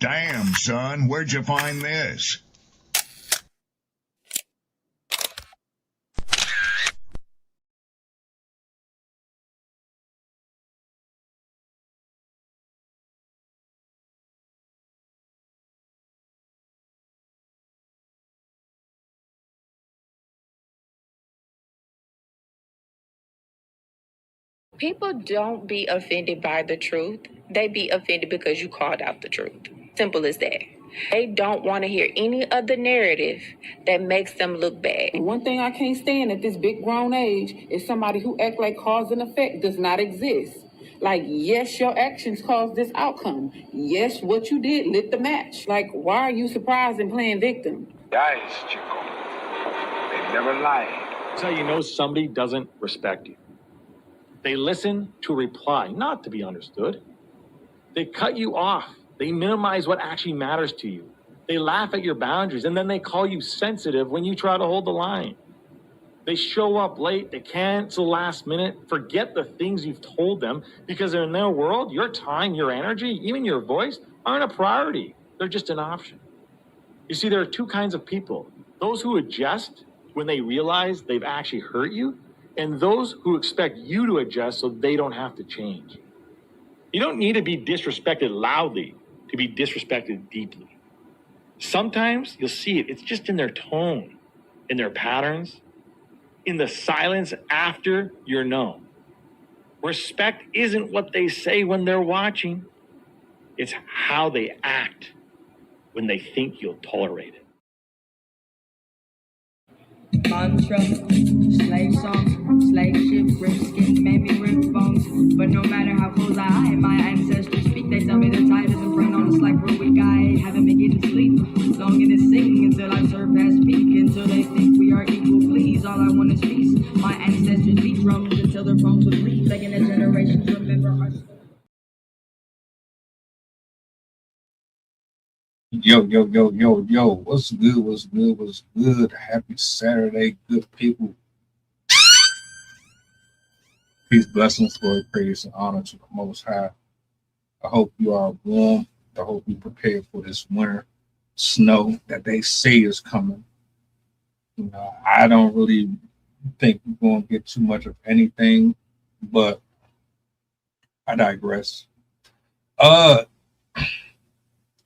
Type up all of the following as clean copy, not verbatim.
Damn, son, where'd you find this? People don't be offended by the truth. They be offended because you called out the truth. Simple as that. They don't want to hear any other narrative that makes them look bad. One thing I can't stand at this big grown age is somebody who act like cause and effect does not exist. Like, yes, your actions caused this outcome. Yes, what you did lit the match. Like, why are you surprised and playing victim? Guys, Chico, they never lie. That's how you know somebody doesn't respect you. They listen to reply, not to be understood. They cut you off. They minimize what actually matters to you. They laugh at your boundaries, and then they call you sensitive when you try to hold the line. They show up late, they cancel last minute, forget the things you've told them, because in their world, your time, your energy, even your voice aren't a priority. They're just an option. You see, there are two kinds of people. Those who adjust when they realize they've actually hurt you, and those who expect you to adjust so they don't have to change. You don't need to be disrespected loudly to be disrespected deeply. Sometimes you'll see it. It's just in their tone, in their patterns, in the silence after you're known. Respect isn't what they say when they're watching. It's how they act when they think you'll tolerate it. Mantra, slave song, slave ship, rip skin, made me rip bones. But no matter how close I am, my ancestors speak. They tell me the tide is in front on us like we're weak. I haven't been getting sleep. Longing to sing until I surpass peak. Until they think we are equal, please. All I want is peace. My ancestors beat drums until their bones would bleed. Begging the generations remember our story. Yo, what's good? Happy Saturday, good people. Peace, blessings, glory, praise, and honor to the Most High. I hope you are warm. I hope you prepared for this winter snow that they say is coming. You know, I don't really think we're going to get too much of anything, but I digress.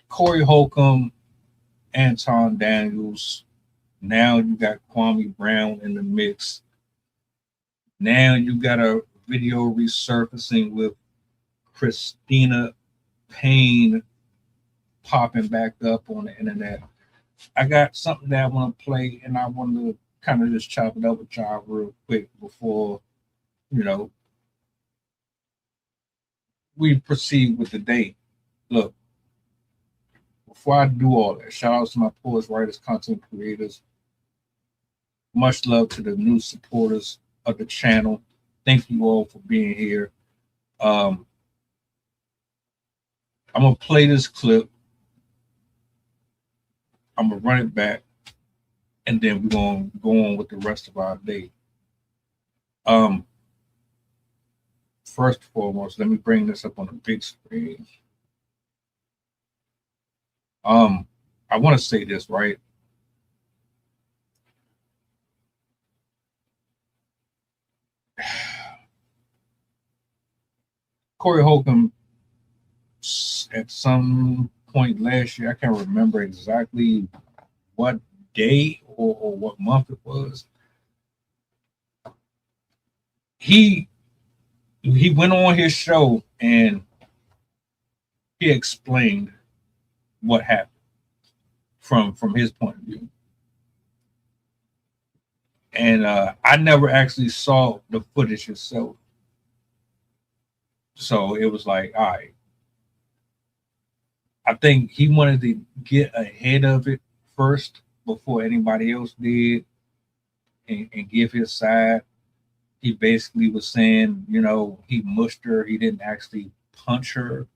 Corey Holcomb, Anton Daniels. Now you got Kwame Brown in the mix. Now you got a video resurfacing with Cristina Payne popping back up on the internet. I got something that I want to play, and I want to kind of just chop it up with y'all real quick before, we proceed with the day. Look, before I do all that, shout out to my poets, writers, content creators. Much love to the new supporters of the channel. Thank you all for being here. I'm going to play this clip. I'm going to run it back, and then we're going to go on with the rest of our day. First and foremost, let me bring this up on the big screen. I want to say this, right? Corey Holcomb, at some point last year, I can't remember exactly what day or what month it was. He went on his show and he explained what happened from his point of view. And I never actually saw the footage itself. So it was like, all right. I think he wanted to get ahead of it first before anybody else did and give his side. He basically was saying, he mushed her. He didn't actually punch her.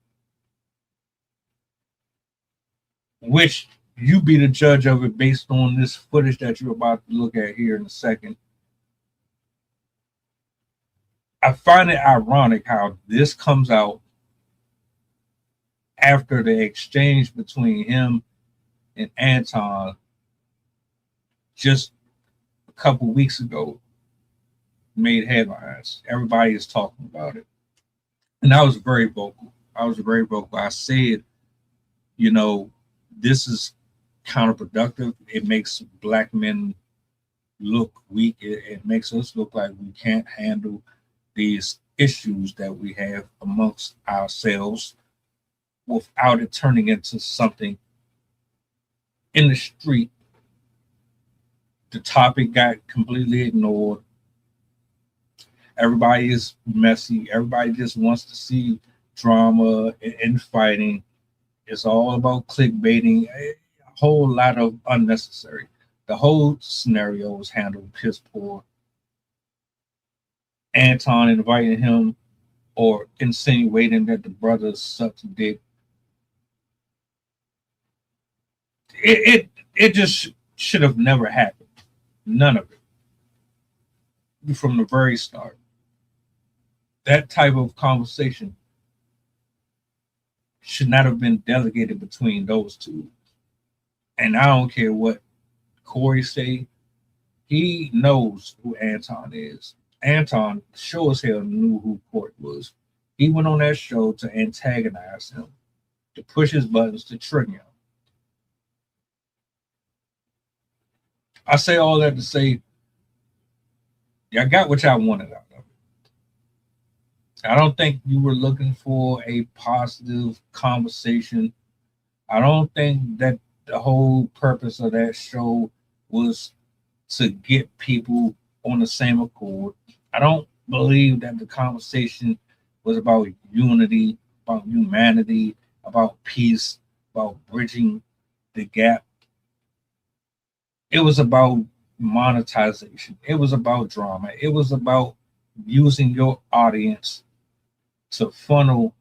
Which you be the judge of it based on this footage that you're about to look at here in a second. I find it ironic how this comes out after the exchange between him and Anton just a couple weeks ago made headlines. Everybody is talking about it. And I was very vocal. I said, you know, this is counterproductive. It makes black men look weak. It makes us look like we can't handle these issues that we have amongst ourselves without it turning into something in the street. The topic got completely ignored. Everybody is messy. Everybody just wants to see drama and fighting. It's all about clickbaiting. A whole lot of unnecessary. The whole scenario was handled piss poor. Anton inviting him or insinuating that the brother sucked a dick. It just should have never happened. None of it. From the very start. That type of conversation should not have been delegated between those two. And I don't care what Corey say, he knows who Anton is. Anton sure as hell knew who Corey was. He went on that show to antagonize him, to push his buttons, to trigger him. I say all that to say, y'all got what y'all wanted out of it. I don't think you were looking for a positive conversation. I don't think that the whole purpose of that show was to get people on the same accord. I don't believe that the conversation was about unity, about humanity, about peace, about bridging the gap. It was about monetization. It was about drama. It was about using your audience to funnel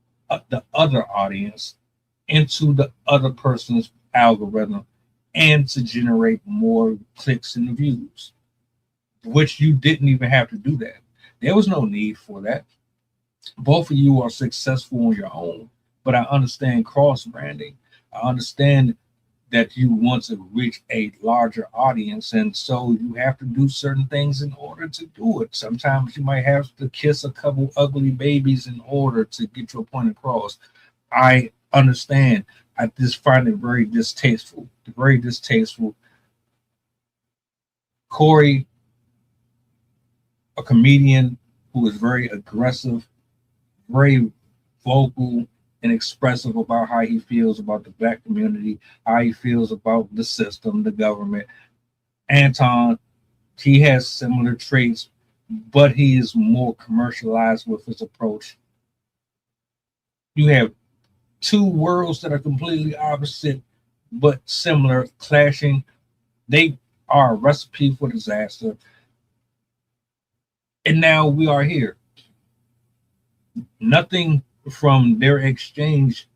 the other audience into the other person's algorithm and to generate more clicks and views, which you didn't even have to do that. There was no need for that. Both of you are successful on your own, but I understand cross branding. I understand that you want to reach a larger audience, and so you have to do certain things in order to do it. Sometimes you might have to kiss a couple ugly babies in order to get your point across. I understand. I just find it very distasteful. Very distasteful. Corey, a comedian who is very aggressive, very vocal and expressive about how he feels about the black community, how he feels about the system, the government. Anton, he has similar traits, but he is more commercialized with his approach. You have two worlds that are completely opposite, but similar, clashing. They are a recipe for disaster. And now we are here. Nothing from their exchange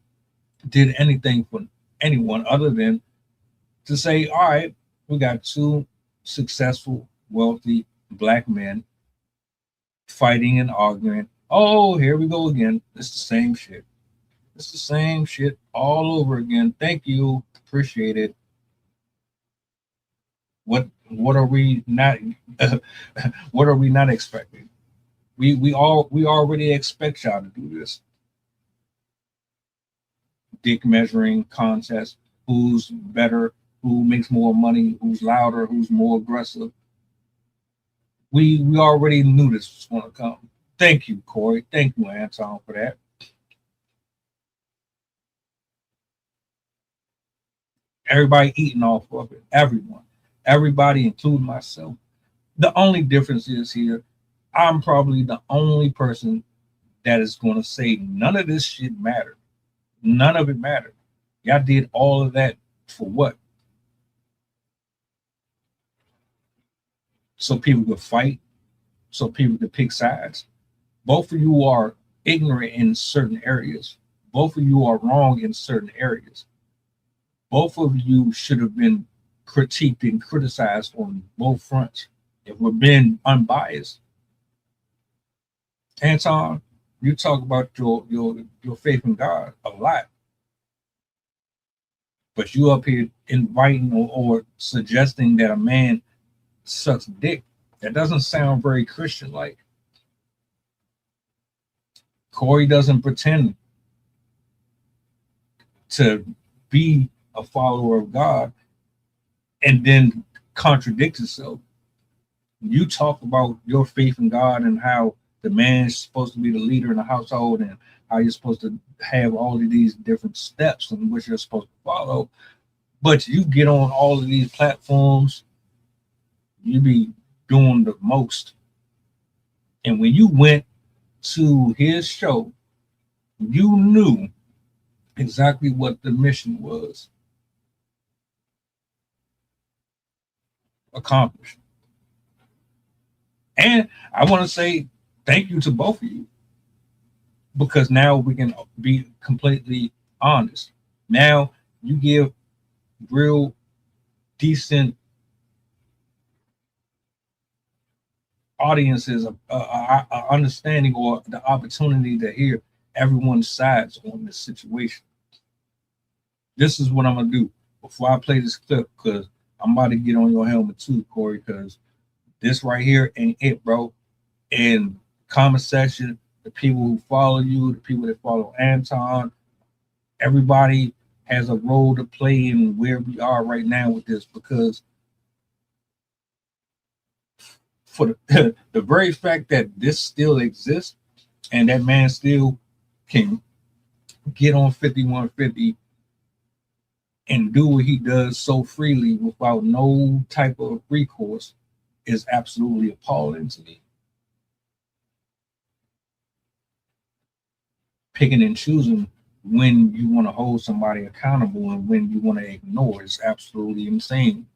did anything for anyone other than to say, all right, we got two successful, wealthy black men fighting and arguing. Oh, here we go again. It's the same shit. It's the same shit all over again. Thank you. Appreciate it. What are we not what are we not expecting? We already expect y'all to do this. Dick measuring contest, who's better, who makes more money, who's louder, who's more aggressive. We already knew this was going to come. Thank you, Corey. Thank you, Anton, for that. Everybody eating off of it. Everybody, including myself. The only difference is here, I'm probably the only person that is going to say none of this shit mattered. None of it mattered. Y'all did all of that for what? So people could fight, so people could pick sides. Both of you are ignorant in certain areas. Both of you are wrong in certain areas. Both of you should have been critiqued and criticized on both fronts if we're being unbiased. Anton, you talk about your faith in God a lot. But you up here inviting or suggesting that a man sucks dick. That doesn't sound very Christian like. Corey doesn't pretend to be a follower of God and then contradict himself. You talk about your faith in God and how the man is supposed to be the leader in the household and how you're supposed to have all of these different steps in which you're supposed to follow. But you get on all of these platforms, you be doing the most. And when you went to his show, you knew exactly what the mission was accomplished. And I want to say thank you to both of you, because now we can be completely honest. Now you give real decent audiences a understanding or the opportunity to hear everyone's sides on this situation. This is what I'm gonna do before I play this clip, because I'm about to get on your helmet too, Corey, because this right here ain't it, bro. In comment section, the people who follow you, the people that follow Anton, everybody has a role to play in where we are right now with this, because for the very fact that this still exists and that man still can get on 5150 and do what he does so freely without no type of recourse is absolutely appalling to me. Picking and choosing when you want to hold somebody accountable and when you want to ignore is absolutely insane.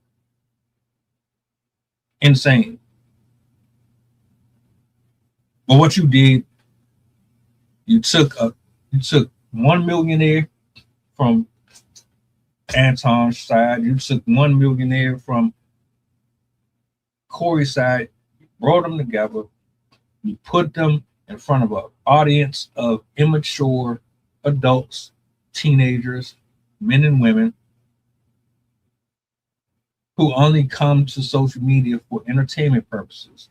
Insane. But what you did, you took one millionaire from Anton's side, you took one millionaire from Corey's side, you brought them together, you put them in front of an audience of immature adults, teenagers, men and women who only come to social media for entertainment purposes.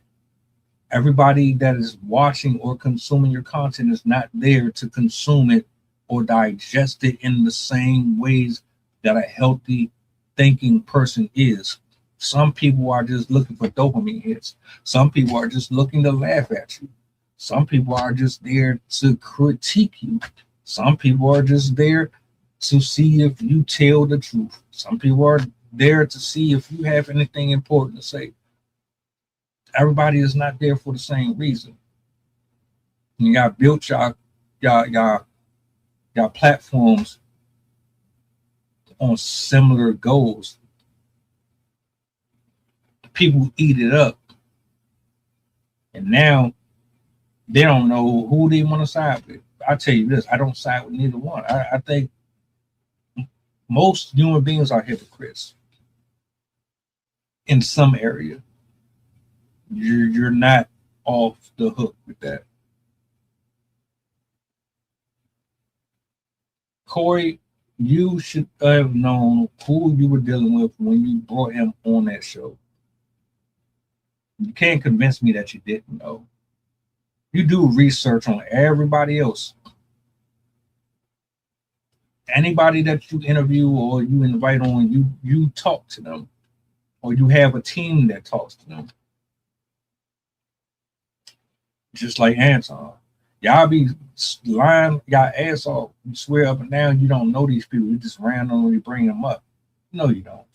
Everybody that is watching or consuming your content is not there to consume it or digest it in the same ways that a healthy thinking person is. Some people are just looking for dopamine hits. Some people are just looking to laugh at you. Some people are just there to critique you. Some people are just there to see if you tell the truth. Some people are there to see if you have anything important to say. Everybody is not there for the same reason. You got built y'all platforms on similar goals. People eat it up, and now they don't know who they want to side with. I tell you this, I don't side with neither one. I think most human beings are hypocrites in some area. You're not off the hook with that. Corey, you should have known who you were dealing with when you brought him on that show. You can't convince me that you didn't know. You do research on everybody else. Anybody that you interview or you invite on, you talk to them, or you have a team that talks to them. Just like Anton. Y'all be lying y'all ass off. You swear up and down you don't know these people. You just randomly bring them up. No, you don't.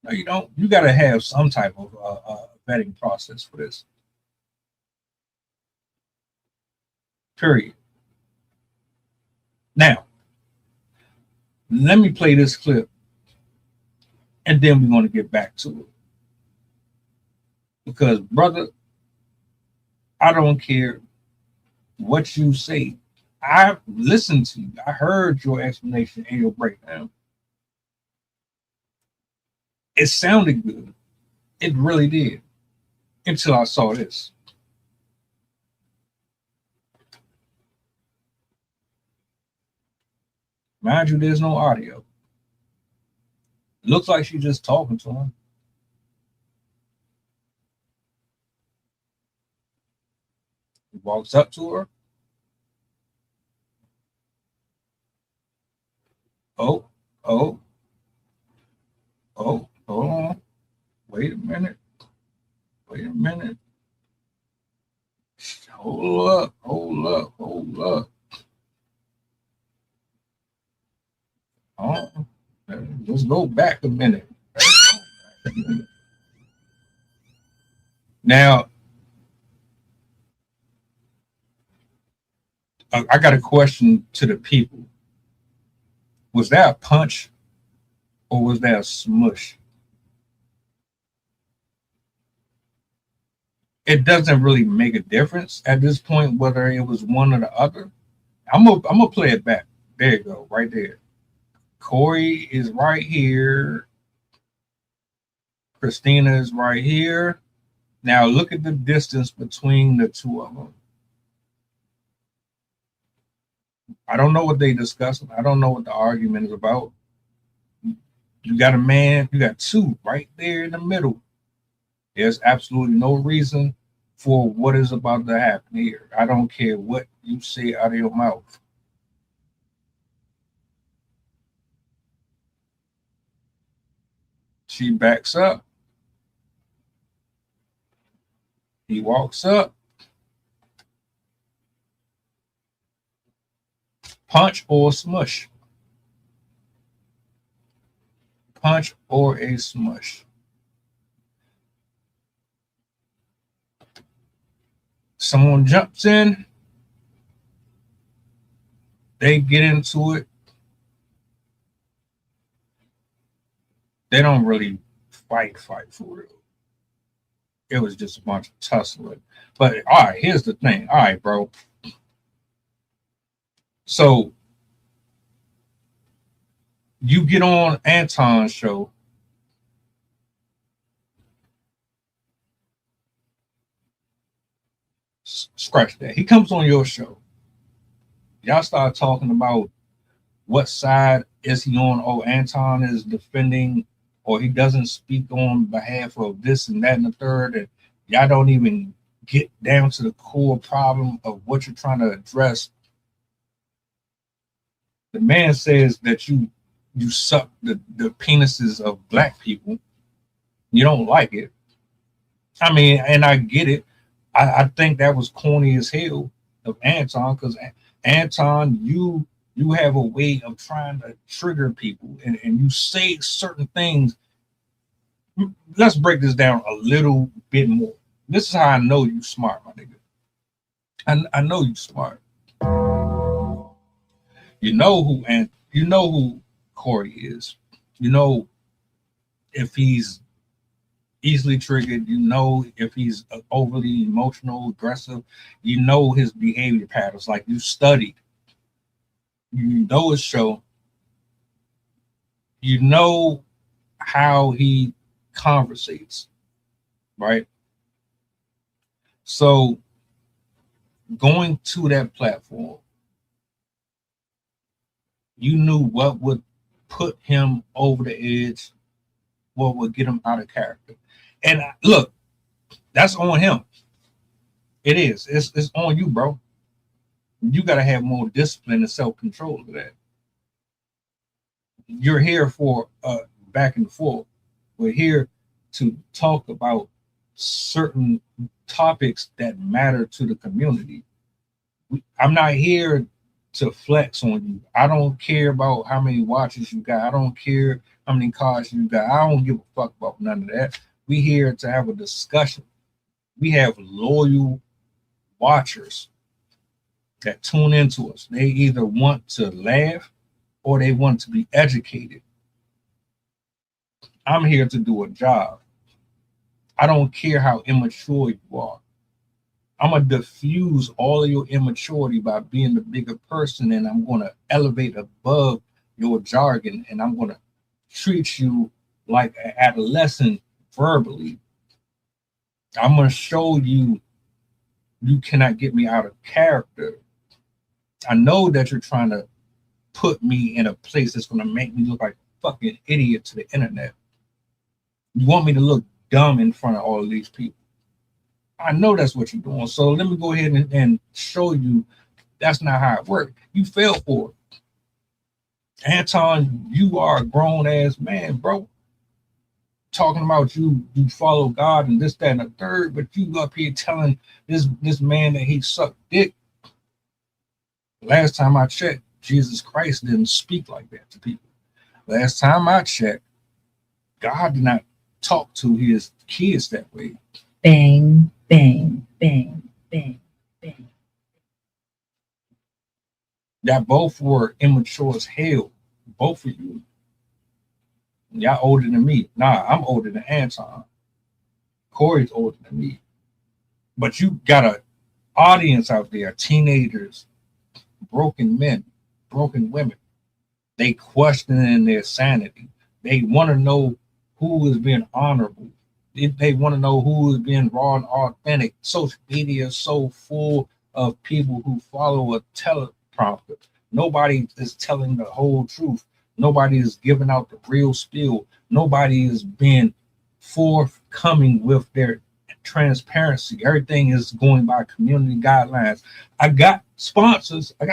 No, you don't. You got to have some type of vetting process for this. Period. Now, let me play this clip, and then we're going to get back to it. Because, brother, I don't care what you say. I listened to you. I heard your explanation and your breakdown. It sounded good. It really did. Until I saw this. Mind you, there's no audio. Looks like she's just talking to him. He walks up to her. Oh, hold on. Wait a minute. Hold up. Oh, let's go back a minute. Now, I got a question to the people. Was that a punch or was that a smush? It doesn't really make a difference at this point whether it was one or the other. I'm gonna play it back. There you go, right there. Corey is right here. Cristina is right here. Now look at the distance between the two of them. I don't know what they discussing. I don't know what the argument is about. You got a man, you got two right there in the middle. There's absolutely no reason for what is about to happen here. I don't care what you say out of your mouth. She backs up. He walks up. Punch or smush? Punch or a smush? Someone jumps in. They get into it. They don't really fight for real. It was just a bunch of tussling. But all right, here's the thing. All right, bro. So you get on Anton's show. Scratch that. He comes on your show. Y'all start talking about what side is he on. Oh, Anton is defending, or he doesn't speak on behalf of this and that and the third. And y'all don't even get down to the core problem of what you're trying to address. The man says that you suck the penises of black people. You don't like it. I mean, and I get it. I think that was corny as hell of Anton, because Anton, you have a way of trying to trigger people, and you say certain things. Let's break this down a little bit more. This is how I know you smart, my nigga. I know you smart. You know who Corey is. You know if he's easily triggered. You know if he's overly emotional, aggressive. You know his behavior patterns. Like, you studied. You know his show. You know how he conversates, right? So going to that platform, you knew what would put him over the edge, what would get him out of character. And look, that's on him. It is. It's on you, bro. You got to have more discipline and self-control of that. You're here for back and forth. We're here to talk about certain topics that matter to the community. I'm not here to flex on you. I don't care about how many watches you got. I don't care how many cars you got. I don't give a fuck about none of that. We here to have a discussion. We have loyal watchers that tune into us. They either want to laugh or they want to be educated. I'm here to do a job. I don't care how immature you are. I'm going to diffuse all of your immaturity by being the bigger person, and I'm going to elevate above your jargon, and I'm going to treat you like an adolescent verbally. I'm going to show you cannot get me out of character. I know that you're trying to put me in a place that's going to make me look like a fucking idiot to the internet. You want me to look dumb in front of all of these people. I know that's what you're doing. So let me go ahead and show you that's not how it works. You fell for it. Anton, you are a grown ass man, bro. Talking about you follow God and this, that, and the third, but you up here telling this man that he sucked dick. Last time I checked, Jesus Christ didn't speak like that to people. Last time I checked, God did not talk to his kids that way. Bang, bang, bang, bang, bang. Y'all both were immature as hell. Both of you. Y'all older than me. Nah, I'm older than Anton. Corey's older than me. But you got an audience out there, teenagers, broken men, broken women. They questioning their sanity. They want to know who is being honorable. They want to know who is being raw and authentic. Social media is so full of people who follow a teleprompter. Nobody is telling the whole truth. Nobody is giving out the real spiel. Nobody is being forthcoming with their transparency. Everything is going by community guidelines. I got sponsors. I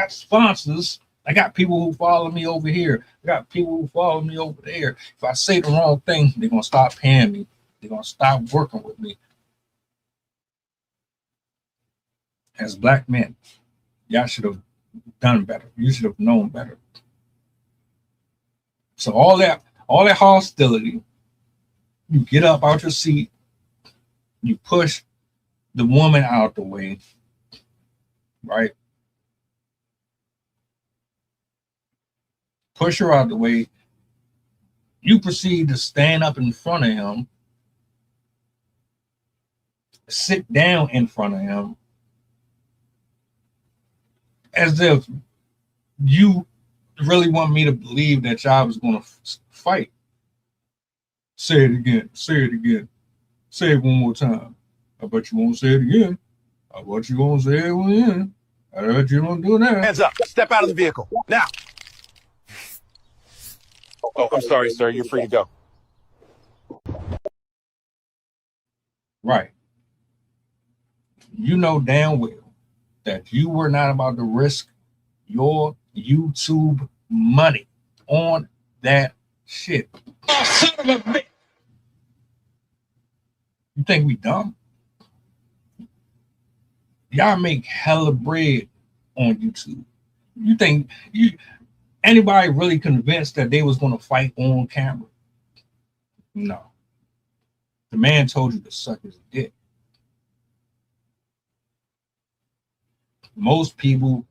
got people who follow me over here. I got people who follow me over there. If I say the wrong thing, they're going to stop paying me. They're going to stop working with me. As black men, y'all should have done better. You should have known better. So all that hostility, you get up out your seat, you push the woman out the way, right? Push her out the way. You proceed to stand up in front of him, sit down in front of him, as if you really want me to believe that y'all was going to fight. Say it again. Say it again. Say it one more time. I bet you won't say it again. I bet you won't say it again. I bet you won't do that. Hands up. Step out of the vehicle. Now. Oh, I'm sorry, sir. You're free to go. Right. You know damn well that you were not about to risk your YouTube money on that shit. Oh, son of a bitch. You think we dumb? Y'all make hella bread on YouTube. You think anybody really convinced that they was going to fight on camera? No. The man told you to suck his dick. Most people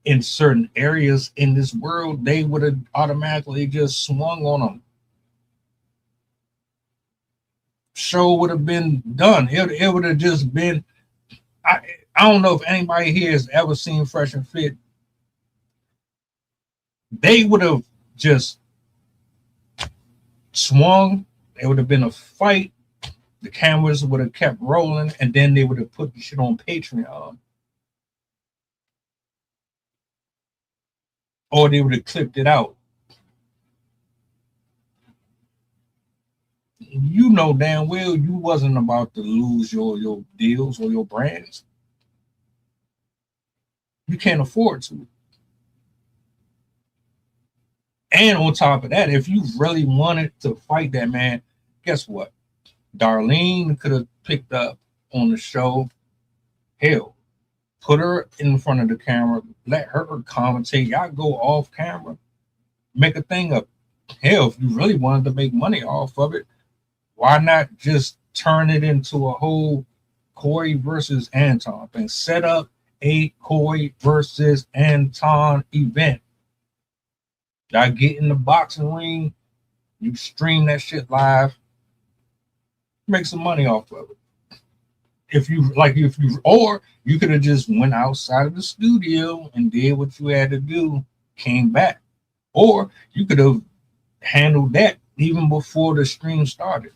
in certain areas in this world, they would have automatically just swung on them. Show would have been done. It would have just been, I don't know if anybody here has ever seen Fresh and Fit. They would have just swung. It would have been a fight. The cameras would have kept rolling, and then they would have put the shit on Patreon. Or they would have clipped it out. You know damn well you wasn't about to lose your deals or your brands. You can't afford to. And on top of that, if you really wanted to fight that man, guess what? Darlene could have picked up on the show. Hell, put her in front of the camera, let her commentate. Y'all go off camera, make a thing up. Hell, if you really wanted to make money off of it, why not just turn it into a whole Corey versus Anton thing? Set up a Corey versus Anton event. Y'all get in the boxing ring, you stream that shit live, make some money off of it. Or you could have just went outside of the studio and did what you had to do, came back. Or you could have handled that even before the stream started.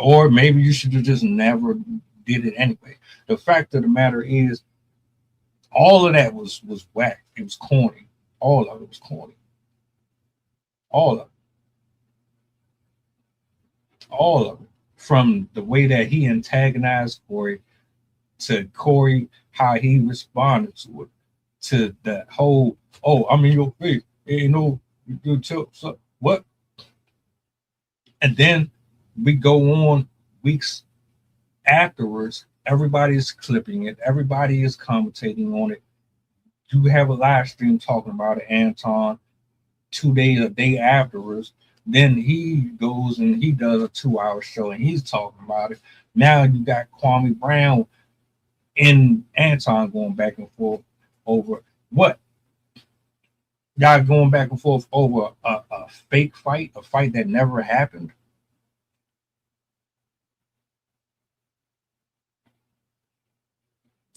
Or maybe you should have just never did it anyway. The fact of the matter is, all of that was whack. It was corny. All of it was corny. All of it. All of it. From the way that he antagonized Corey, to Corey, how he responded to it, to the whole, oh, I'm in your face. You know, you tell so, what? And then we go on weeks afterwards, everybody's clipping it, everybody is commentating on it. You have a live stream talking about it, Anton, a day afterwards. Then he goes and he does a 2-hour show and he's talking about it. Now you got Kwame Brown and Anton going back and forth over what? Y'all going back and forth over a fake fight, a fight that never happened.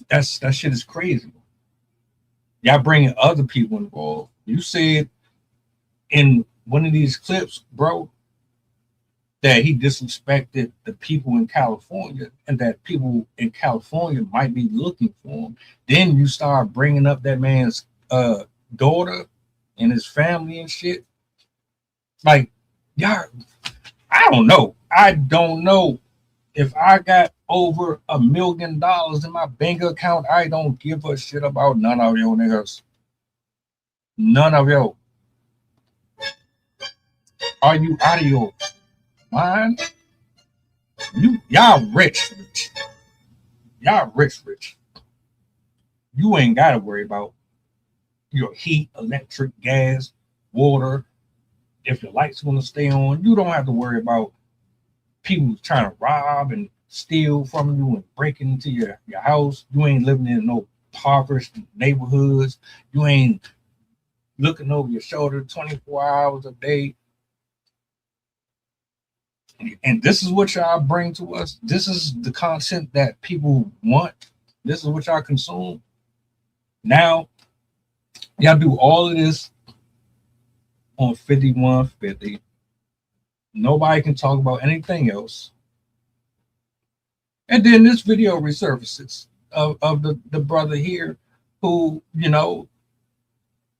That shit is crazy. Y'all bringing other people involved. You said in one of these clips, bro, that he disrespected the people in California and that people in California might be looking for him. Then you start bringing up that man's daughter and his family and shit. Like, y'all, I don't know. I don't know. If I got over $1 million in my bank account, I don't give a shit about none of you niggas. None of you. Are you out of your mind? Y'all rich. Y'all rich. You ain't got to worry about your heat, electric, gas, water. If your lights going to stay on, you don't have to worry about people trying to rob and steal from you and break into your house. You ain't living in no impoverished neighborhoods. You ain't looking over your shoulder 24 hours a day. And this is what y'all bring to us. This is the content that people want. This is what y'all consume. Now, y'all do all of this on 5150. Nobody can talk about anything else. And then this video resurfaces of the brother here who, you know,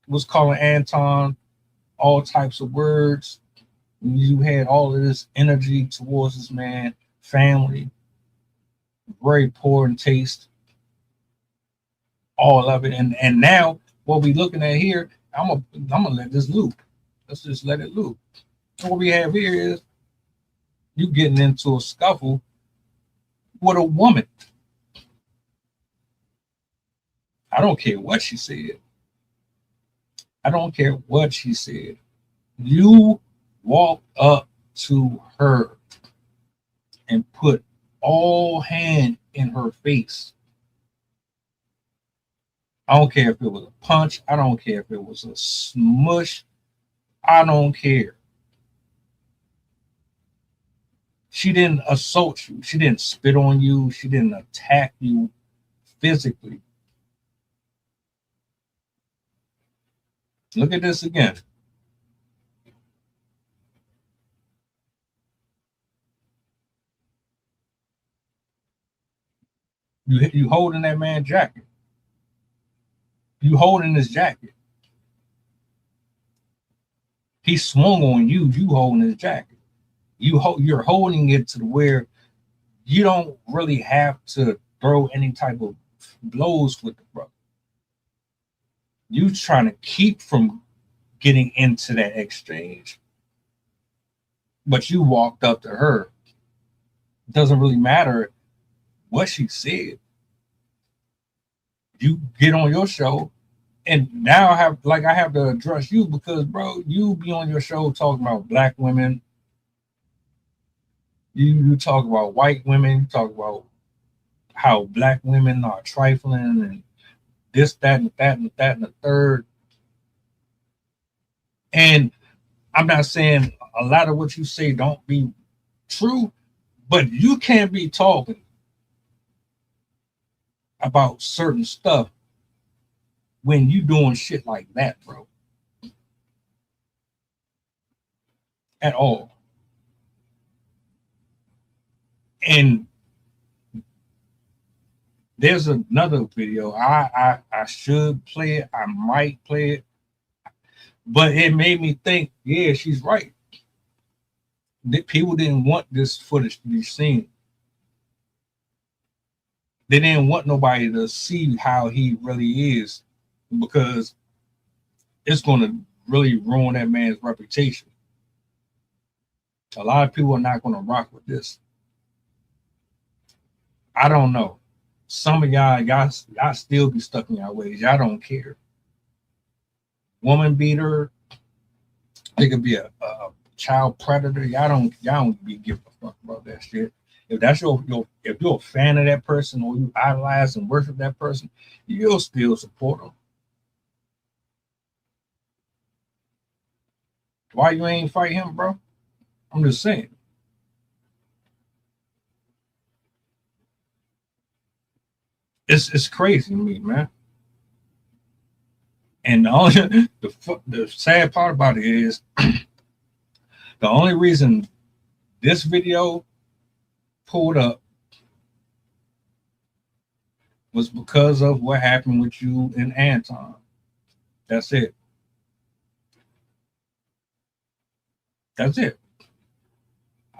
was calling Anton all types of words. You had all of this energy towards this man, family, very poor in taste, all of it. And now what we looking at here, I'm gonna let this loop. Let's just let it loop. What we have here is you getting into a scuffle with a woman. I don't care what she said. I don't care what she said. You walked up to her and put all hand in her face. I don't care if it was a punch. I don't care if it was a smush. I don't care. She didn't assault you. She didn't spit on you. She didn't attack you physically. Look at this again. You holding that man's jacket. You holding his jacket. He swung on you. You holding his jacket. You're holding it to where you don't really have to throw any type of blows with the brother. You trying to keep from getting into that exchange, but you walked up to her. It doesn't really matter what she said. You get on your show, and now I have to address you because, bro, you be on your show talking about black women. You talk about white women. You talk about how black women are trifling and this, that, and that, and that, and the third. And I'm not saying a lot of what you say don't be true, but you can't be talking about certain stuff when you doing shit like that, bro. At all. And there's another video. I should play it. I might play it. But it made me think, yeah, she's right. People didn't want this footage to be seen. They didn't want nobody to see how he really is, because it's going to really ruin that man's reputation. A lot of people are not going to rock with this. I don't know. Some of y'all still be stuck in y'all ways. Y'all don't care. Woman beater, it could be a child predator. Y'all don't be giving a fuck about that shit. If that's if you're a fan of that person, or you idolize and worship that person, you'll still support them. Why you ain't fight him, bro? I'm just saying. It's crazy to me, man. And the sad part about it is the only reason this video pulled up was because of what happened with you and Anton. That's it. That's it.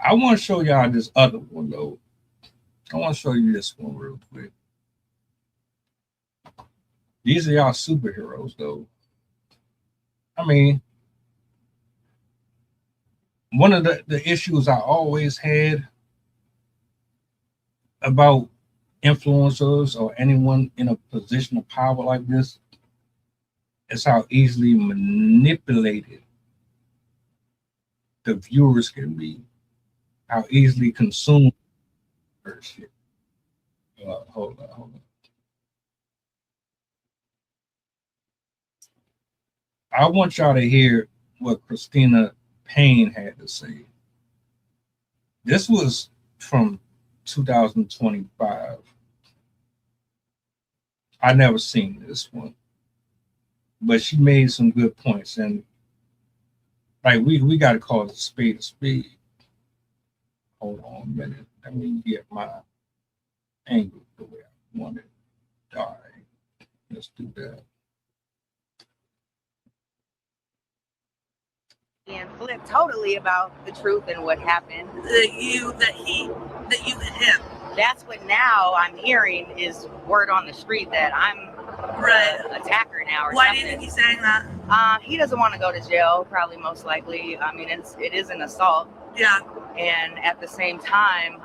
I want to show y'all this other one, though. I want to show you this one real quick. These are y'all superheroes, though. I mean, one of the issues I always had about influencers or anyone in a position of power like this is how easily manipulated the viewers can be, how easily consumed shit. Hold on. I want y'all to hear what Cristina Payne had to say. This was from 2025. I never seen this one, but she made some good points, and like we got to call it a spade a spade. Hold on a minute. Let me get my angle the way I want it. All right, let's do that. And flip totally about the truth and what happened. That you hit him. That's what now I'm hearing is word on the street that I'm an attacker now. Or Why something. do you think he's saying that? He doesn't want to go to jail, probably most likely. I mean, it is an assault. Yeah. And at the same time,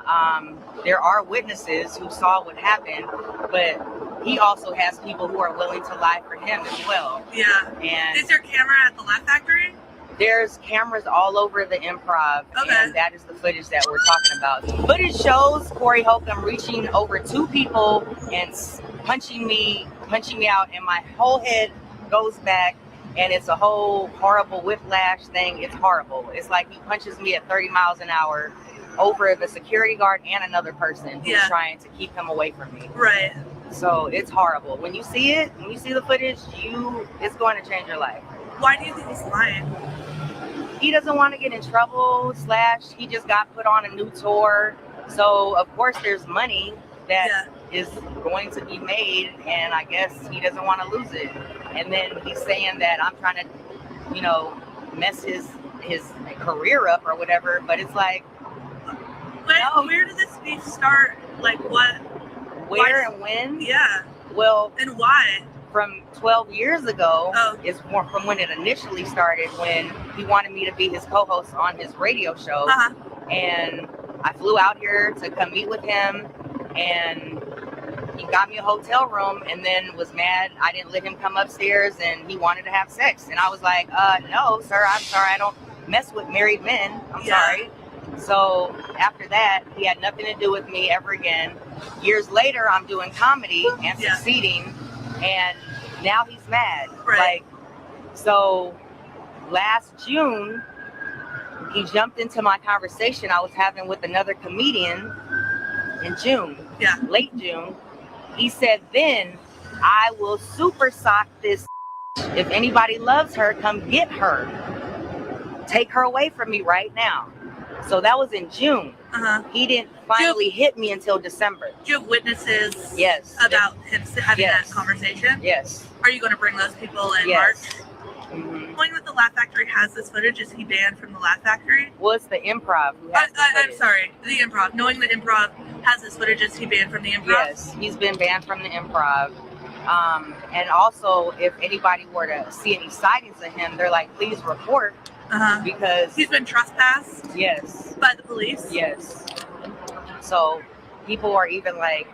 there are witnesses who saw what happened, but he also has people who are willing to lie for him as well. Yeah. And is there camera at the Laugh Factory? There's cameras all over the Improv, okay. And that is the footage that we're talking about. Footage shows Corey Holcomb reaching over two people and punching me out, and my whole head goes back, and it's a whole horrible whiplash thing. It's horrible. It's like he punches me at 30 miles an hour over the security guard and another person who's trying to keep him away from me. Right. So it's horrible. When you see it, when you see the footage, it's going to change your life. Why do you think he's lying? He doesn't want to get in trouble, / he just got put on a new tour. So, of course, there's money that is going to be made, and I guess he doesn't want to lose it. And then he's saying that I'm trying to, mess his career up or whatever, but it's like... Where did this beef start? Like, what? Where and when? Yeah. Well... And why? From 12 years ago is more from when it initially started, when he wanted me to be his co-host on his radio show. And I flew out here to come meet with him, and he got me a hotel room and then was mad I didn't let him come upstairs, and he wanted to have sex. And I was like, no, sir, I'm sorry. I don't mess with married men. I'm sorry. So after that, he had nothing to do with me ever again. Years later, I'm doing comedy and succeeding. And now he's mad. Right. So last June, he jumped into my conversation I was having with another comedian in June. Yeah. Late June. He said, then I will super sock this. If anybody loves her, come get her. Take her away from me right now. So that was in June. He didn't finally hit me until December. Do you have witnesses about him having that conversation? Yes. Are you going to bring those people in March? Mm-hmm. knowing that the Laugh Factory has this footage, is he banned from the Laugh Factory? Well, it's the Improv who has the I'm footage. sorry, the Improv. Knowing the Improv has this footage, is he banned from the Improv? Yes, he's been banned from the Improv. And also, if anybody were to see any sightings of him, they're like, please report. Because he's been trespassed. Yes. By the police. Yes. So people are even like,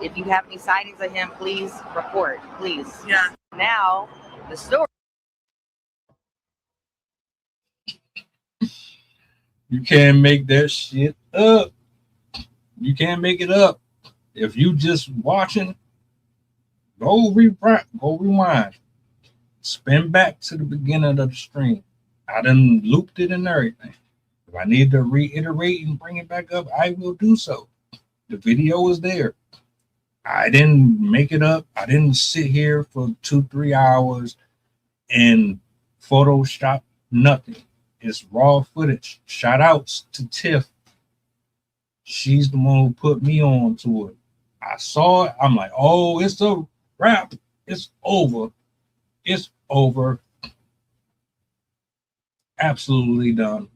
if you have any sightings of him, please report, please. Yeah. Now the story. You can't make that shit up. You can't make it up. If you just watching, go rewind. Spin back to the beginning of the stream. I done looped it and everything. If I need to reiterate and bring it back up, I will do so. The video is there. I didn't make it up. I didn't sit here for 2-3 hours and Photoshop nothing. It's raw footage. Shout outs to Tiff. She's the one who put me on to it. I saw it. I'm like, oh, it's a wrap. It's over. It's over. Absolutely done.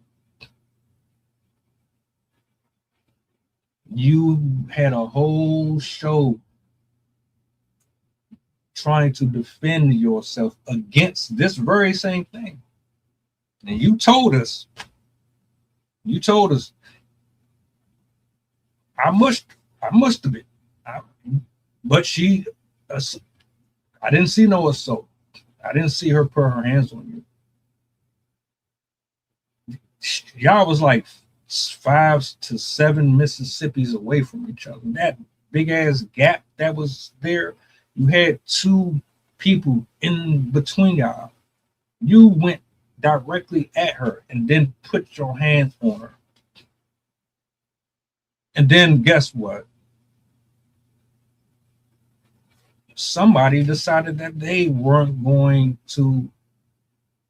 You had a whole show trying to defend yourself against this very same thing. And you told us, I must have been. But I didn't see no assault. I didn't see her put her hands on you. Y'all was like 5 to 7 Mississippis away from each other. That big ass gap that was there, you had 2 people in between y'all. You went directly at her and then put your hands on her. And then guess what? Somebody decided that they weren't going to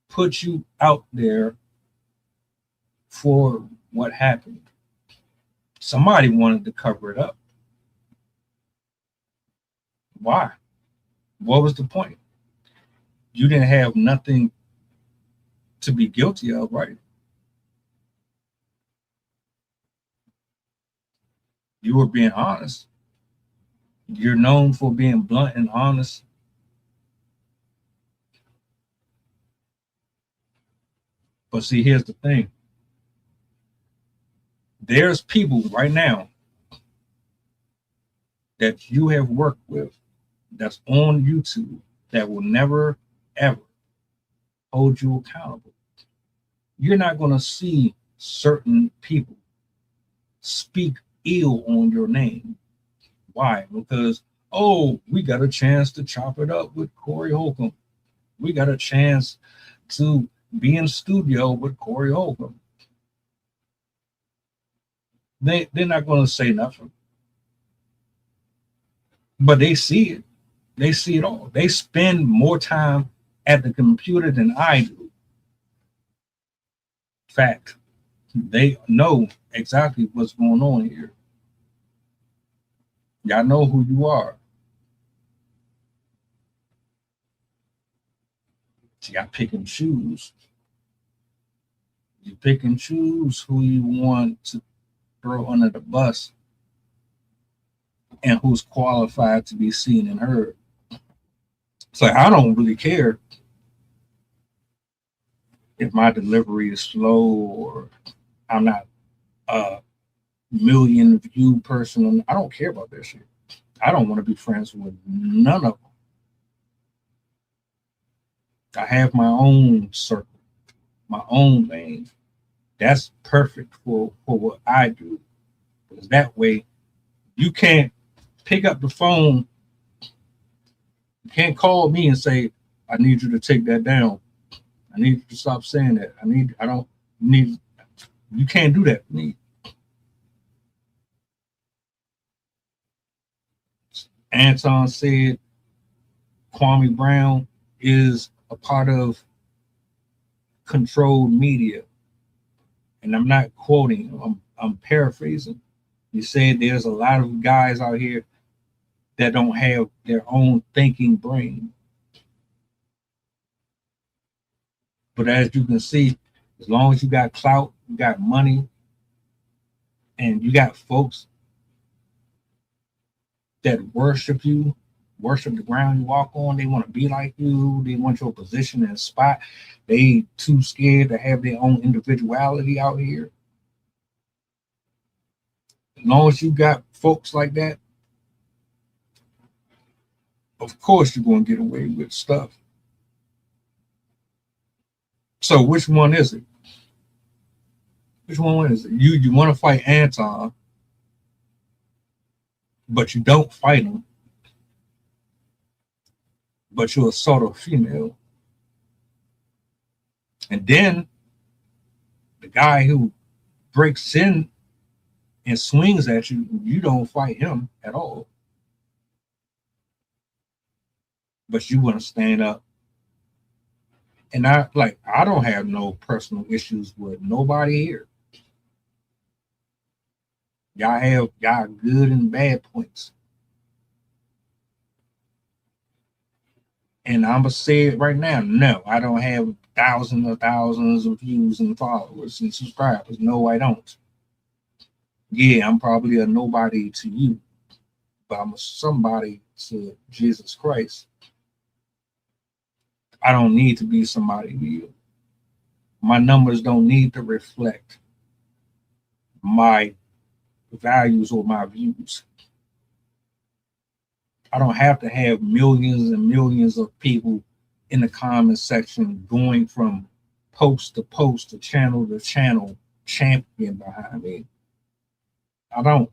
put you out there for what happened. Somebody wanted to cover it up. Why? What was the point? You didn't have nothing to be guilty of, right? You were being honest. You're known for being blunt and honest. But see, here's the thing. There's people right now that you have worked with that's on YouTube that will never, ever hold you accountable. You're not going to see certain people speak ill on your name. Why? Because, oh, we got a chance to chop it up with Corey Holcomb. We got a chance to be in studio with Corey Holcomb. They're not going to say nothing. But they see it. They see it all. They spend more time at the computer than I do. Fact. They know exactly what's going on here. Y'all know who you are. So y'all pick and choose. You pick and choose who you want to throw under the bus and who's qualified to be seen and heard. It's like, I don't really care if my delivery is slow or I'm not a million view person. I don't care about that shit. I don't want to be friends with none of them. I have my own circle, my own lane. That's perfect for what I do. Because that way you can't pick up the phone. You can't call me and say, I need you to take that down. I need you to stop saying that. You can't do that to me. Anton said Kwame Brown is a part of controlled media. And I'm not quoting him, I'm paraphrasing. He said there's a lot of guys out here that don't have their own thinking brain. But as you can see, as long as you got clout, you got money, and you got folks that worship you, worship the ground you walk on, they want to be like you, they want your position and spot, they too scared to have their own individuality out here. As long as you got folks like that, of course you're going to get away with stuff. So which one is it? Which one is it? You want to fight Anton, but you don't fight him, but you'll assault a female. And then the guy who breaks in and swings at you, you don't fight him at all. But you want to stand up. And I don't have no personal issues with nobody here. Y'all have y'all good and bad points. And I'm going to say it right now. No, I don't have thousands of views and followers and subscribers. No, I don't. Yeah, I'm probably a nobody to you, but I'm a somebody to Jesus Christ. I don't need to be somebody to you. My numbers don't need to reflect my values or my views. I don't have to have millions and millions of people in the comment section going from post to post to channel champion behind me. I don't.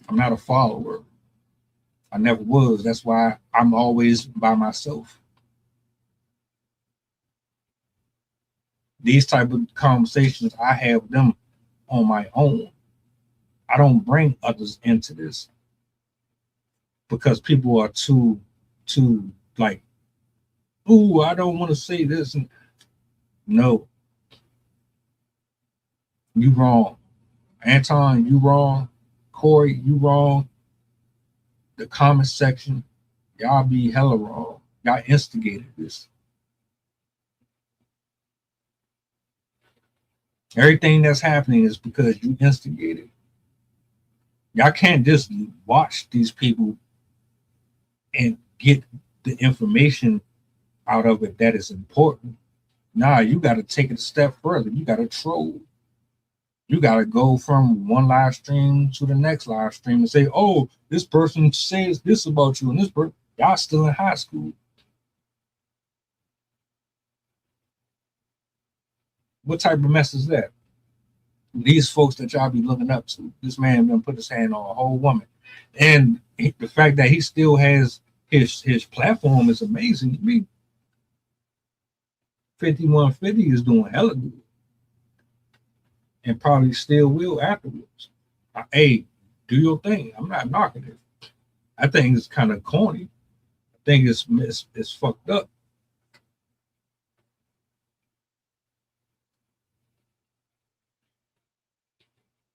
I'm not a follower. I never was. That's why I'm always by myself. These type of conversations, I have them on my own. I don't bring others into this because people are too like, ooh, I don't want to say this. No. You wrong. Anton, you wrong. Corey, you wrong. The comment section, y'all be hella wrong. Y'all instigated this. Everything that's happening is because you instigated. Y'all can't just watch these people and get the information out of it that is important. Nah, you got to take it a step further. You got to troll. You got to go from one live stream to the next live stream and say, oh, this person says this about you, and this person, y'all still in high school. What type of mess is that? These folks that y'all be looking up to, this man done put his hand on a whole woman. And the fact that he still has his platform is amazing to me. 5150 is doing hella good. And probably still will afterwards. Hey, do your thing. I'm not knocking it. I think it's kind of corny. I think it's fucked up.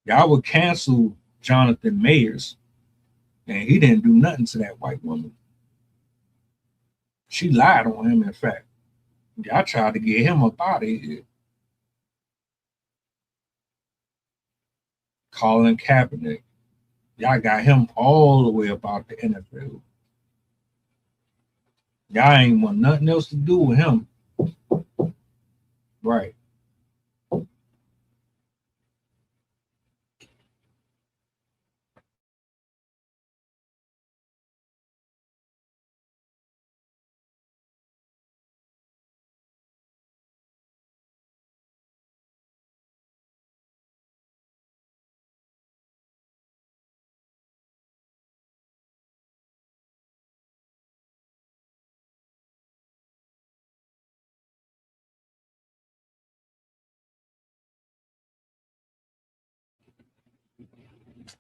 Y'all would cancel Jonathan Mayers, and he didn't do nothing to that white woman. She lied on him, in fact. Y'all tried to get him up out of here. Colin Kaepernick. Y'all got him all the way about the NFL. Y'all ain't want nothing else to do with him. Right.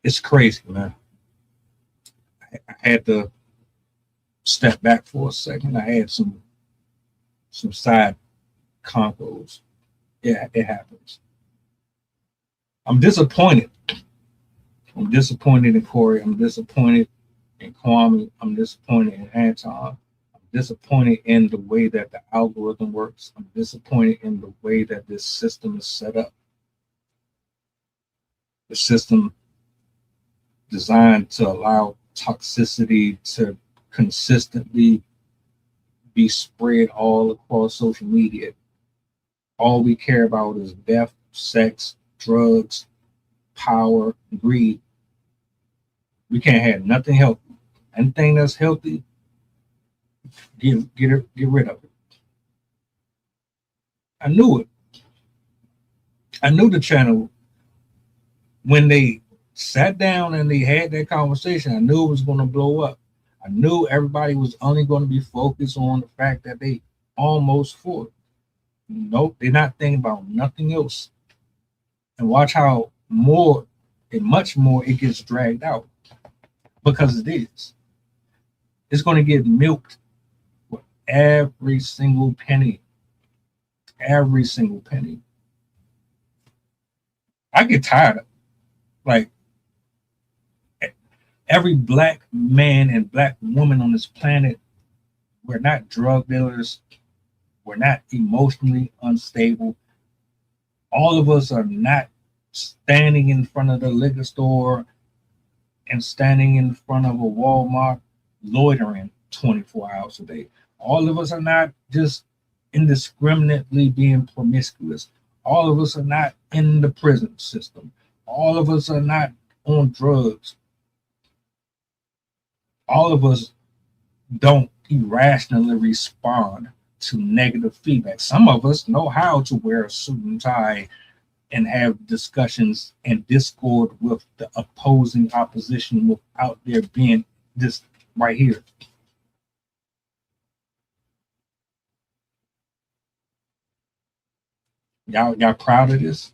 It's crazy, man. I had to step back for a second. I had some side combos. Yeah, it happens. I'm disappointed. I'm disappointed in Corey. I'm disappointed in Kwame. I'm disappointed in Anton. I'm disappointed in the way that the algorithm works. I'm disappointed in the way that this system is set up. The system designed to allow toxicity to consistently be spread all across social media. All we care about is death, sex, drugs, power, greed. We can't have nothing healthy. Anything that's healthy, get rid of it. I knew it. I knew the channel when they sat down and they had that conversation. I knew it was going to blow up. I knew everybody was only going to be focused on the fact that they almost fought. Nope, they're not thinking about nothing else. And watch how more and much more it gets dragged out, because it is. It's going to get milked for every single penny. Every single penny. I get tired of, like, every black man and black woman on this planet, we're not drug dealers. We're not emotionally unstable. All of us are not standing in front of the liquor store and standing in front of a Walmart loitering 24 hours a day. All of us are not just indiscriminately being promiscuous. All of us are not in the prison system. All of us are not on drugs. All of us don't irrationally respond to negative feedback. Some of us know how to wear a suit and tie and have discussions and discord with the opposing opposition without there being this right here. Y'all proud of this?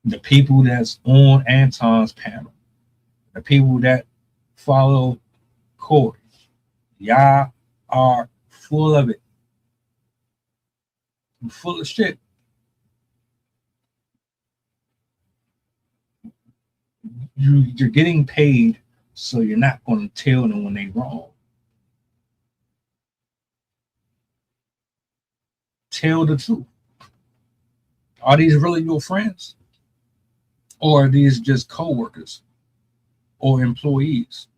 The people that's on Anton's panel, the people that follow Corey, y'all are full of it. You're full of shit. You're getting paid, so you're not going to tell them when they're wrong. Tell the truth. Are these really your friends? Or are these just co-workers or employees?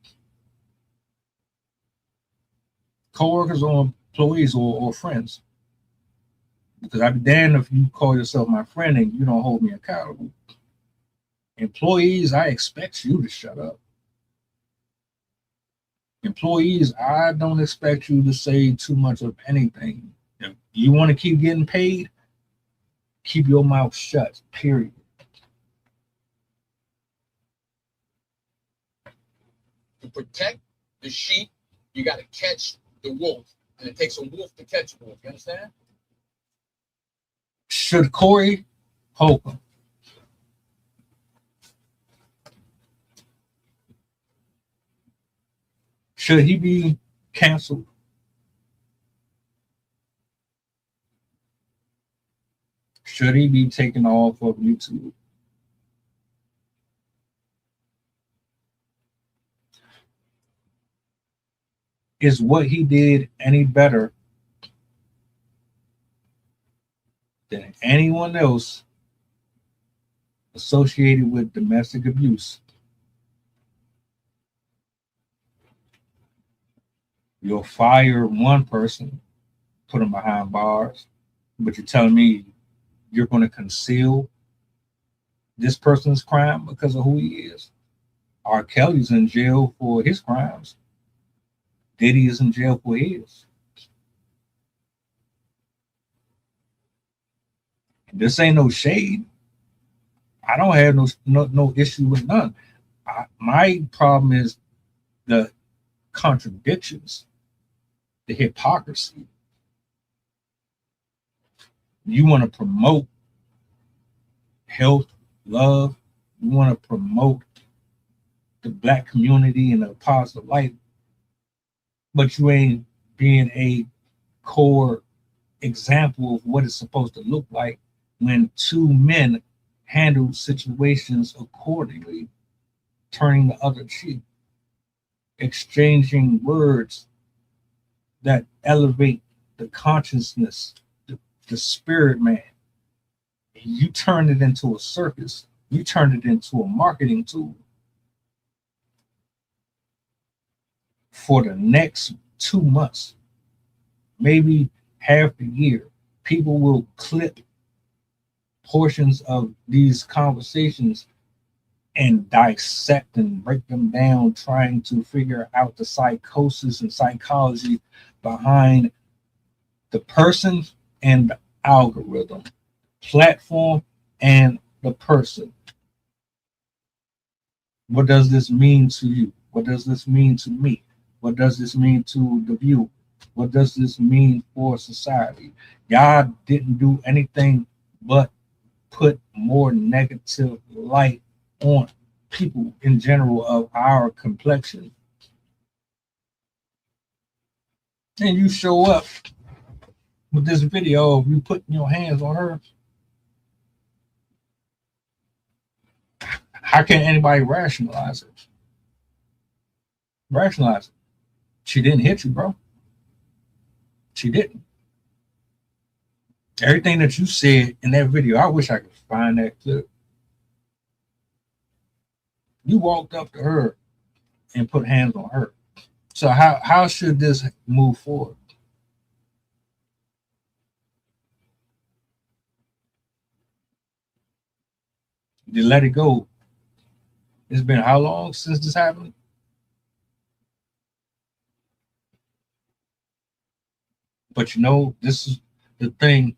Co-workers or employees or friends? Because I'd be damned if you call yourself my friend and you don't hold me accountable. Employees, I expect you to shut up. Employees, I don't expect you to say too much of anything. If you want to keep getting paid, keep your mouth shut, period. To protect the sheep, you got to catch the wolf. And it takes a wolf to catch a wolf. You understand? Should Corey Holcomb should he be canceled? Should he be taken off of YouTube? Is what he did any better than anyone else associated with domestic abuse? You'll fire one person, put them behind bars, but you're telling me you're going to conceal this person's crime because of who he is? R. Kelly's in jail for his crimes. Diddy is in jail for his. This ain't no shade. I don't have no issue with none. My problem is the contradictions, the hypocrisy. You want to promote health, love. You want to promote the black community in a positive light, but you ain't being a core example of what it's supposed to look like when two men handle situations accordingly, turning the other cheek. exchanging words that elevate the consciousness, the spirit man. You turn it into a circus. You turn it into a marketing tool. For the next 2 months, maybe half the year, people will clip portions of these conversations and dissect and break them down, trying to figure out the psychosis and psychology behind the person and the algorithm, platform and the person. What does this mean to you? What does this mean to me? What does this mean to the viewer? What does this mean for society? God didn't do anything but put more negative light on people in general of our complexion. And you show up with this video of you putting your hands on her. How can anybody rationalize it? Rationalize it. She didn't hit you, bro. She didn't. Everything that you said in that video, I wish I could find that clip. You walked up to her and put hands on her. So how should this move forward? You let it go. It's been how long since this happened? But you know, this is the thing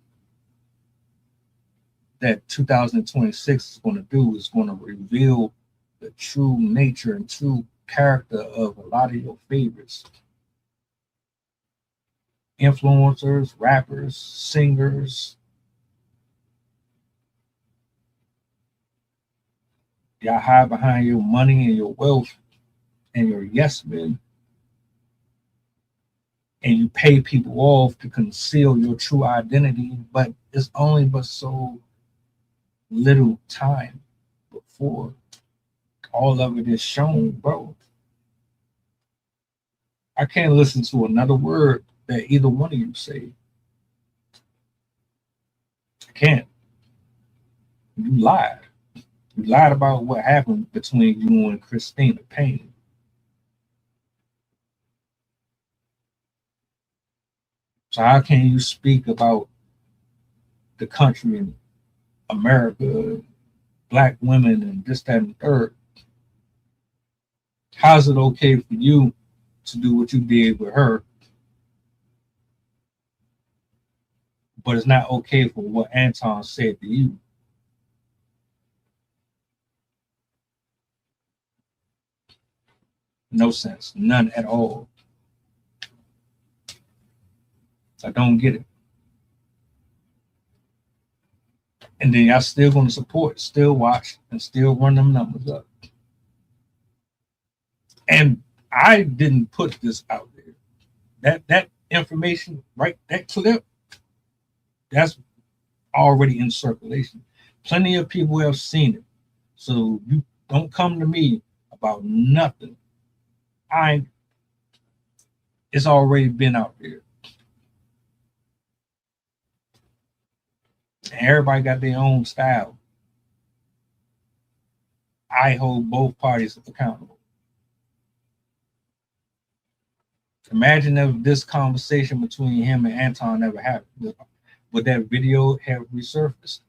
that 2026 is going to do, is going to reveal the true nature and true character of a lot of your favorites. Influencers, rappers, singers. Y'all hide behind your money and your wealth and your yes men. And you pay people off to conceal your true identity, but it's only but so little time before all of it is shown, bro. I can't listen to another word that either one of you say. I can't. You lied. You lied about what happened between you and Cristina Payne. So how can you speak about the country and America, black women, and this, that, and the third? How's it okay for you to do what you did with her, but it's not okay for what Anton said to you? No sense, none at all. I don't get it. And then y'all still going to support, still watch, and still run them numbers up. And I didn't put this out there. That information, right? That clip, that's already in circulation. Plenty of people have seen it. So you don't come to me about nothing. It's already been out there. And everybody got their own style. I hold both parties accountable. Imagine if this conversation between him and Anton never happened. Would that video have resurfaced?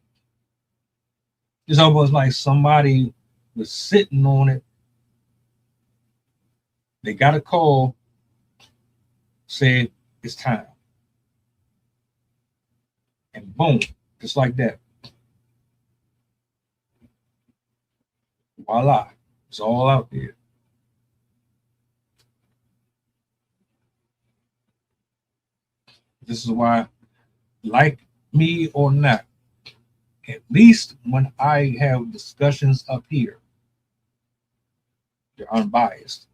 It's almost like somebody was sitting on it. They got a call, said it's time. And boom, just like that. Voila, it's all out there. This is why, like me or not, at least when I have discussions up here, they're unbiased.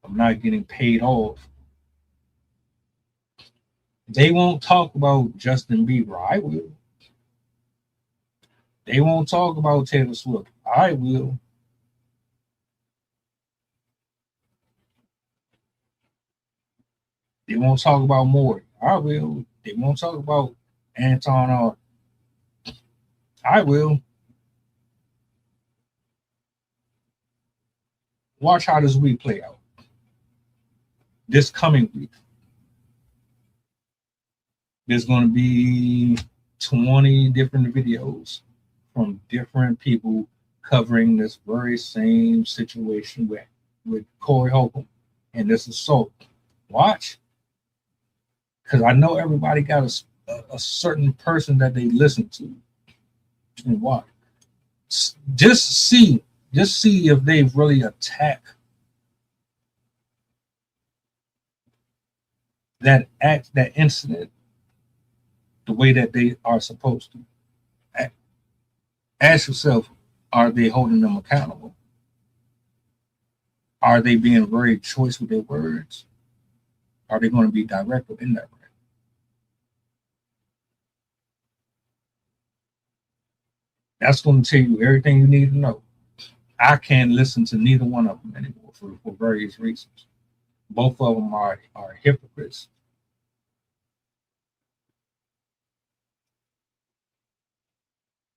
I'm not getting paid off. They won't talk about Justin Bieber. I will. They won't talk about Taylor Swift. I will. They won't talk about Maury. I will. They won't talk about Anton or I will. Watch how this week play out. This coming week. There's going to be 20 different videos from different people covering this very same situation with Corey Holcomb and this assault. Watch. Because I know everybody got a certain person that they listen to. And watch. Just see if they've really attacked that incident the way that they are supposed to. Ask yourself, are they holding them accountable? Are they being very choice with their words? Are they going to be direct or indirect? That's going to tell you everything you need to know. I can't listen to neither one of them anymore for various reasons. Both of them are hypocrites.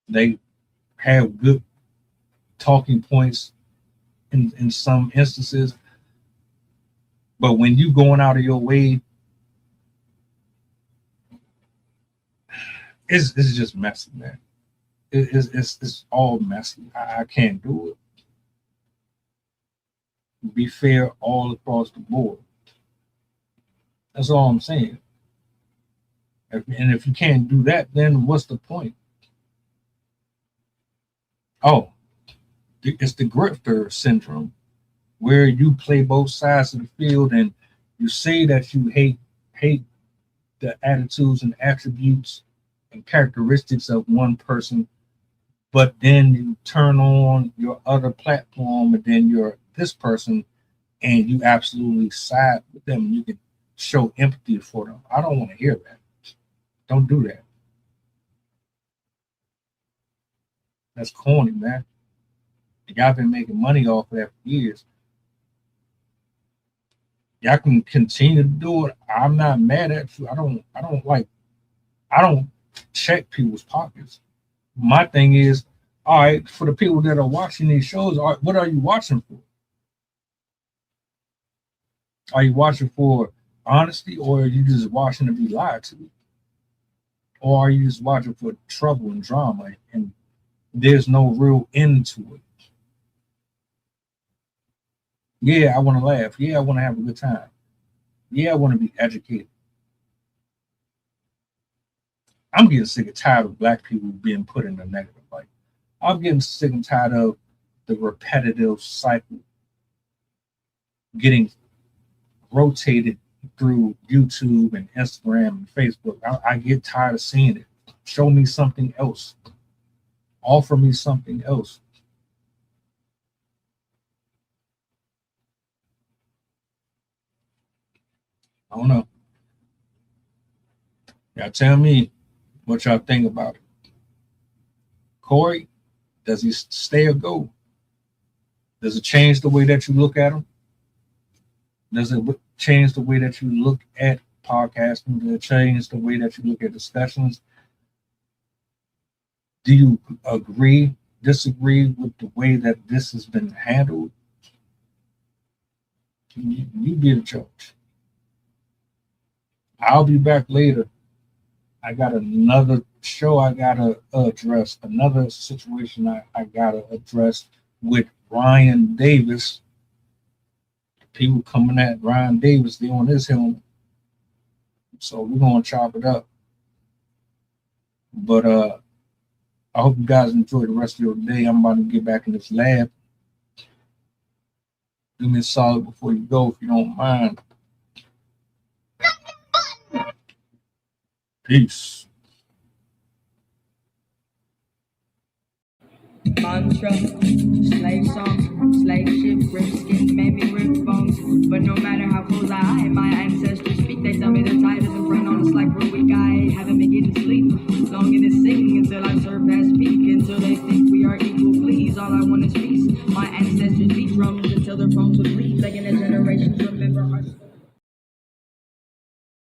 They have good talking points in some instances, but when you going out of your way, it's just messy, man. It's all messy. I can't do it. Be fair all across the board. That's all I'm saying. And if you can't do that, then what's the point? Oh, it's the grifter syndrome, where you play both sides of the field and you say that you hate the attitudes and attributes and characteristics of one person, but then you turn on your other platform and then you're this person and you absolutely side with them. You can show empathy for them. I don't want to hear that. Don't do that. That's corny, man. Y'all been making money off of that for years. Y'all can continue to do it. I'm not mad at you. I don't check people's pockets. My thing is, all right, for the people that are watching these shows, what are you watching for? Are you watching for honesty, or are you just watching to be lied to? Or are you just watching for trouble and drama and there's no real end to it? Yeah, I want to laugh. Yeah, I want to have a good time. Yeah, I want to be educated. I'm getting sick and tired of black people being put in a negative light. I'm getting sick and tired of the repetitive cycle getting rotated through YouTube and Instagram and Facebook. I get tired of seeing it. Show me something else. Offer me something else. I don't know. Y'all tell me what y'all think about it. Corey, does he stay or go? Does it change the way that you look at him? Does it change the way that you look at podcasting? Does it change the way that you look at discussions? Do you agree, disagree with the way that this has been handled? You be the judge. I'll be back later. I got another show I gotta address, another situation I gotta address with Ryan Davis. People coming at Ryan Davis, they on his helmet. So we're gonna chop it up. But I hope you guys enjoy the rest of your day. I'm about to get back in this lab. Do me a solid before you go, if you don't mind. Peace. Mantra, slave songs, slave ship, rip skin, made me rip bones. But no matter how close I hide, my ancestors speak. They tell me the tide isn't run on us like we're weak. I haven't been getting sleep, longing to sing until I surpass peak. Until they think we are equal, please. All I want is peace. My ancestors beat drums until their bones would bleed, begging the generations remember our story.